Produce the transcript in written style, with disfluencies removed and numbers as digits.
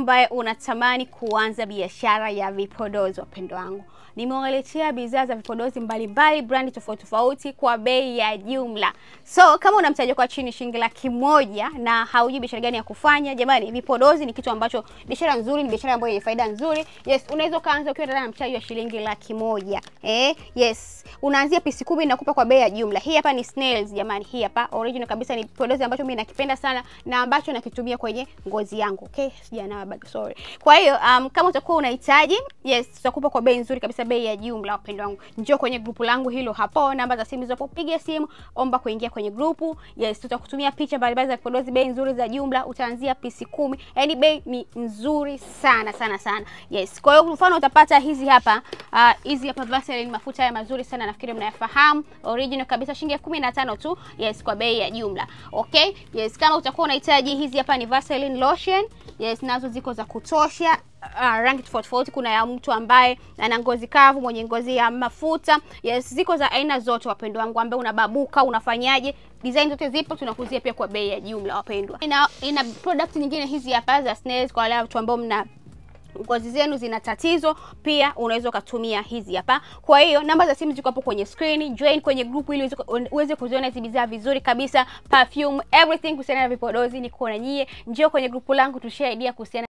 ambaye unatamani kuanza biashara ya vipodozi wapendwa wangu, nimewaletea bidhaa za vipodozi mbalimbali brand tofauti tofauti kwa bei ya jumla. So kama una mtaji kwa chini shilingi 100,000 na haujui biashara gani ya kufanya, jamani, vipodozi ni kitu ambacho biashara nzuri, ni biashara ambayo ina faida nzuri. Yes, unaweza kaanza ukiwa na mtaji wa shilingi 100,000. Yes, unaanzia pisi 10 nakupa kwa bei ya jumla. Hii hapa ni snails jamani, hii hapa original kabisa, ni vipodozi ambacho mimi nakipenda sana na ambacho nakitumia kwenye ngozi yangu. Okay, sijanawa bado, sorry. Kwa hiyo kama utakuwa unahitaji, yes, tutakupa kwa bei nzuri kabisa, bei ya jumla wapendwa wangu. Njoo kwenye grupu langu hilo hapo, namba za simu zipo, piga simu, omba kuingia kwenye grupu. Yes, tutakutumia picha mbalimbali za vipodozi, bei nzuri za jumla, utaanzia pisi 10. Yaani bei ni nzuri sana sana sana. Yes, kwa hiyo mfano utapata hizi hapa, hizi hapa Vaseline, mafuta haya mazuri sana, nafikiri mnayafahamu, original kabisa, shilingi 15 tu. Yes, kwa bei ya jumla. Okay? Yes, kama utakuwa unahitaji hizi hapa ni Vaseline lotion. Yes, nazo ziko za kutosha. Rangi tofauti tofauti, kuna ya mtu ambaye ana ngozi kavu, mwenye ngozi ya mafuta. Yes, ziko za aina zote wapendwa wangu, ambaye unababuka, unafanyaje, design zote zipo, tunakuzia pia kwa bei ya jumla wapendwa. Ina product nyingine hizi hapa za snails kwa wale watu ambao mna ngozi zenu zina tatizo, pia unaweza kutumia hizi hapa. Kwa hiyo namba za simu ziko hapo kwenye screen. Join kwenye group ili uweze kuziona hizi bidhaa vizuri kabisa, perfume, everything kuhusiana na vipodozi niko na nyie. Njoo kwenye group langu tushare idea kuhusiana